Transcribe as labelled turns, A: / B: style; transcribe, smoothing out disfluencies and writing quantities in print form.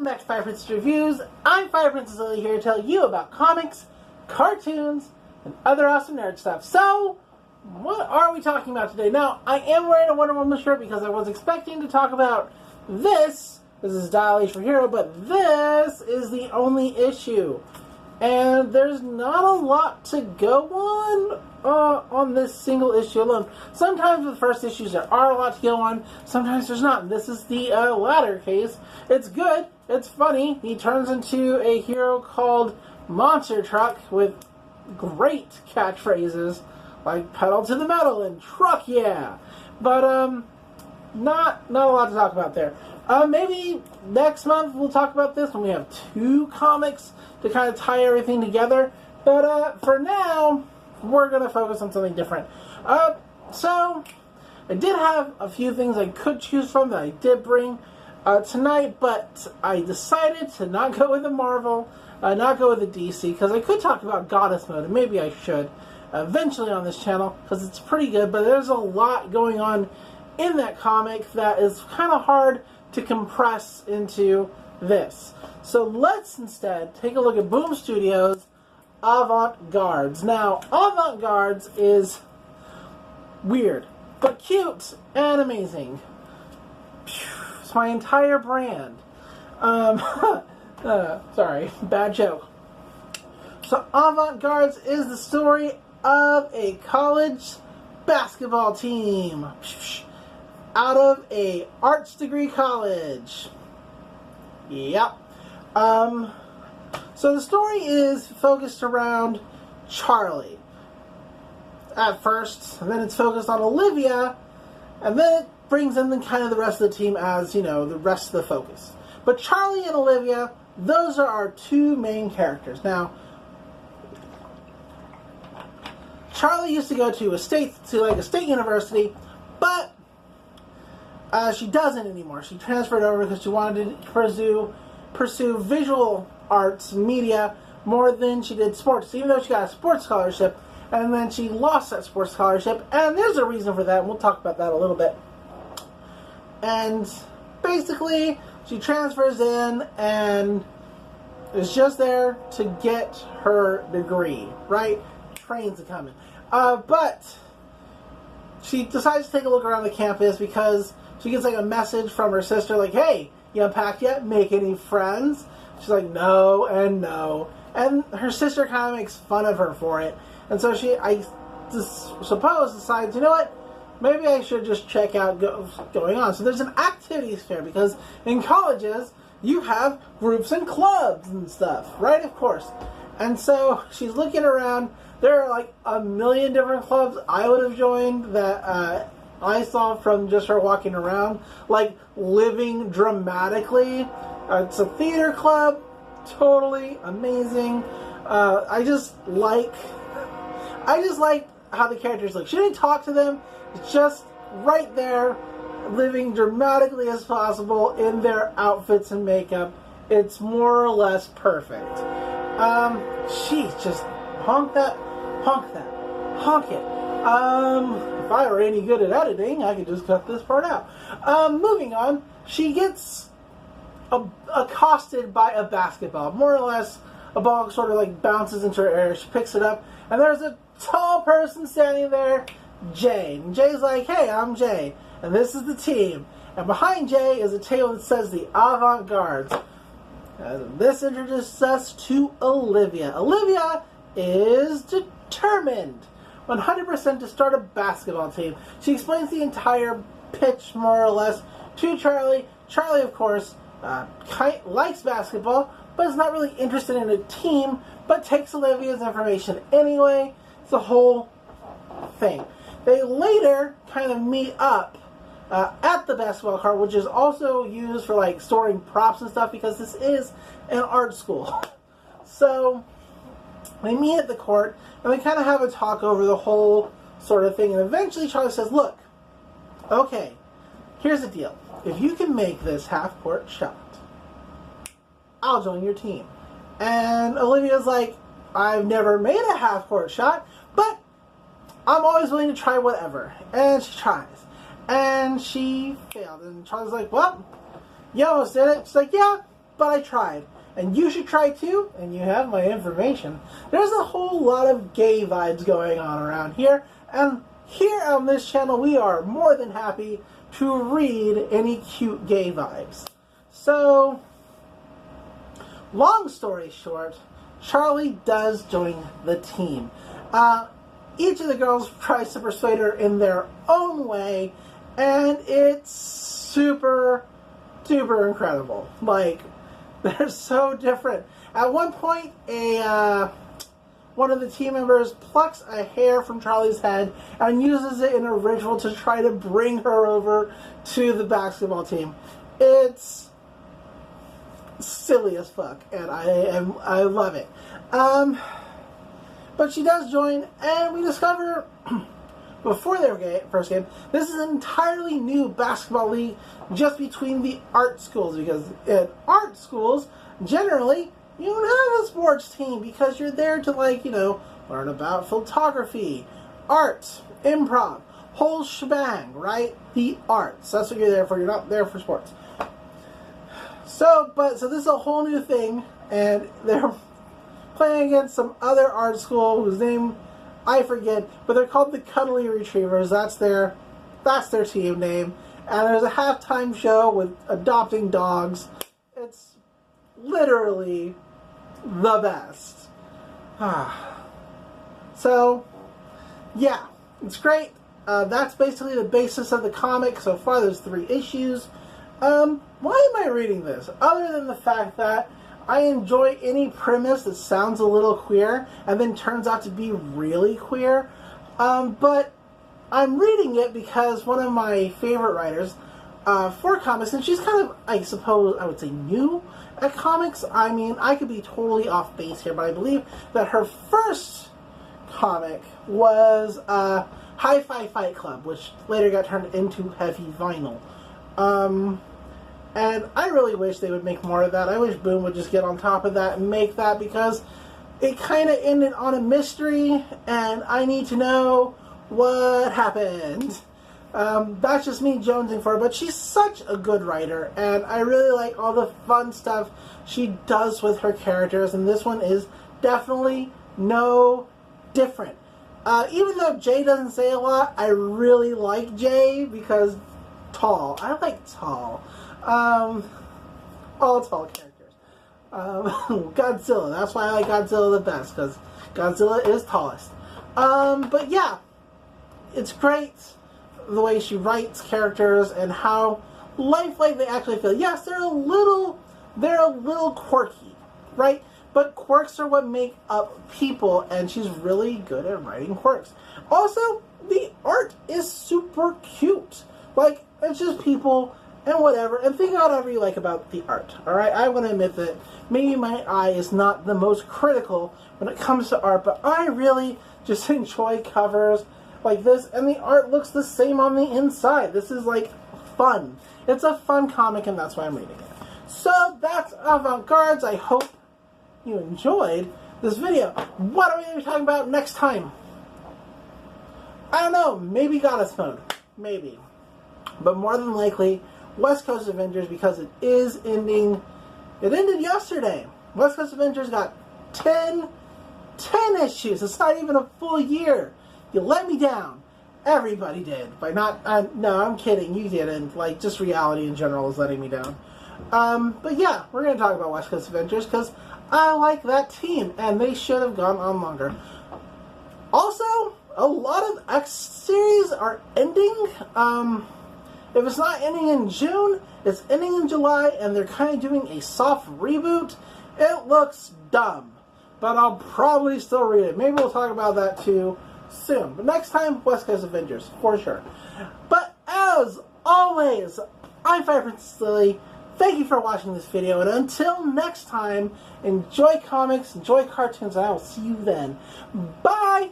A: Welcome back to Fire Princess Reviews. I'm Fire Princess Lily here to tell you about comics, cartoons, and other awesome nerd stuff. So, what are we talking about today? Now, I am wearing a Wonder Woman shirt because I was expecting to talk about this. This is Dial H for Hero, but this is the only issue. And there's not a lot to go on this single issue alone. Sometimes with first issues there are a lot to go on, sometimes there's not. This is the latter case. It's good, it's funny. He turns into a hero called Monster Truck with great catchphrases like pedal to the metal and truck yeah. But not a lot to talk about there. Maybe next month we'll talk about this when we have two comics to kind of tie everything together. But for now, we're going to focus on something different. So, I did have a few things I could choose from that I did bring tonight, but I decided to not go with the Marvel, not go with the DC, because I could talk about Goddess Mode, and maybe I should eventually on this channel, because it's pretty good, but there's a lot going on in that comic that is kind of hard to compress into this. So let's instead take a look at Boom Studios' Avant-Guards. Now, Avant-Guards is weird, but cute and amazing. It's my entire brand. Sorry, bad joke. So Avant-Guards is the story of a college basketball team out of a arts degree college. Yep. So the story is focused around Charlie at first, and then it's focused on Olivia, and then it brings in the kind of the rest of the team as, you know, the rest of the focus. But Charlie and Olivia, those are our two main characters. Now, Charlie used to go to a state university, but she doesn't anymore. She transferred over because she wanted to pursue visual arts, media, more than she did sports. Even though she got a sports scholarship, and then she lost that sports scholarship, and there's a reason for that, and we'll talk about that a little bit. And basically, she transfers in and is just there to get her degree, right? Trains are coming. But she decides to take a look around the campus because she gets like a message from her sister like, hey, you unpacked yet? Make any friends? She's like, no and no. And her sister kind of makes fun of her for it. And so I suppose, decides, you know what? Maybe I should just check out what's going on. So there's an activities fair because in colleges, you have groups and clubs and stuff, right? Of course. And so she's looking around. There are like a million different clubs I would have joined that I saw from just her walking around, like Living Dramatically. It's a theater club, totally amazing. I just like how the characters look. She didn't talk to them; it's just right there, living dramatically as possible in their outfits and makeup. It's more or less perfect. She just honk it. If I were any good at editing, I could just cut this part out. Moving on, she gets accosted by a basketball. More or less, a ball sort of like bounces into her air. She picks it up, and there's a tall person standing there, Jay. And Jay's like, hey, I'm Jay, and this is the team. And behind Jay is a table that says the Avant-Guards. This introduces us to Olivia. Olivia is determined 100% to start a basketball team. She explains the entire pitch, more or less, to Charlie. Charlie, of course, likes basketball, but is not really interested in a team, but takes Olivia's information anyway. It's the whole thing. They later kind of meet up at the basketball court, which is also used for like storing props and stuff because this is an art school. So they meet at the court and they kind of have a talk over the whole sort of thing. And eventually Charlie says, look, okay, here's the deal. If you can make this half-court shot, I'll join your team. And Olivia's like, I've never made a half-court shot, but I'm always willing to try whatever. And she tries. And she failed. And Charlie's like, well, you almost did it. She's like, yeah, but I tried. And you should try too, and you have my information. There's a whole lot of gay vibes going on around here, and here on this channel we are more than happy to read any cute gay vibes. So, long story short, Charlie does join the team. Each of the girls tries to persuade her in their own way, and it's super duper incredible. Like, they're so different. At one point, one of the team members plucks a hair from Charlie's head and uses it in a ritual to try to bring her over to the basketball team. It's silly as fuck, and I love it. But she does join, and we discover before their first game, this is an entirely new basketball league just between the art schools, because in art schools, generally, you don't have a sports team because you're there to, like, you know, learn about photography, art, improv, whole shebang, right? The arts. That's what you're there for. You're not there for sports. So this is a whole new thing, and they're playing against some other art school whose name I forget, but they're called the Cuddly Retrievers. That's their team name. And there's a halftime show with adopting dogs. It's literally the best. So, yeah, it's great. That's basically the basis of the comic. So far, there's 3 issues. Why am I reading this? Other than the fact that I enjoy any premise that sounds a little queer and then turns out to be really queer. But I'm reading it because one of my favorite writers for comics, and she's kind of, I suppose, I would say new at comics. I mean, I could be totally off base here, but I believe that her first comic was Hi-Fi Fight Club, which later got turned into Heavy Vinyl. And I really wish they would make more of that. I wish Boom would just get on top of that and make that, because it kind of ended on a mystery, and I need to know what happened. That's just me jonesing for her, but she's such a good writer, and I really like all the fun stuff she does with her characters, and this one is definitely no different. Even though Jay doesn't say a lot, I really like Jay because tall. I like tall. All tall characters. Godzilla. That's why I like Godzilla the best, because Godzilla is tallest. But yeah, it's great the way she writes characters and how lifelike they actually feel. Yes, they're a little quirky, right? But quirks are what make up people, and she's really good at writing quirks. Also, the art is super cute. Like, it's just people and whatever, and think about whatever you like about the art, alright? I want to admit that maybe my eye is not the most critical when it comes to art, but I really just enjoy covers like this, and the art looks the same on the inside. This is, like, fun. It's a fun comic, and that's why I'm reading it. So, that's Avant-Guards. I hope you enjoyed this video. What are we going to be talking about next time? I don't know. Maybe Goddess Mode. Maybe. But more than likely, West Coast Avengers, because it is ending. It ended yesterday. West Coast Avengers got 10 issues. It's not even a full year. You let me down. Everybody did. By not, no, I'm kidding. You didn't. Like, just reality in general is letting me down. But yeah, we're going to talk about West Coast Avengers because I like that team, and they should have gone on longer. Also, a lot of X series are ending. If it's not ending in June, it's ending in July, and they're kind of doing a soft reboot. It looks dumb, but I'll probably still read it. Maybe we'll talk about that too soon. But next time, West Coast Avengers, for sure. But as always, I'm Fire Princess Lily. Thank you for watching this video, and until next time, enjoy comics, enjoy cartoons, and I will see you then. Bye!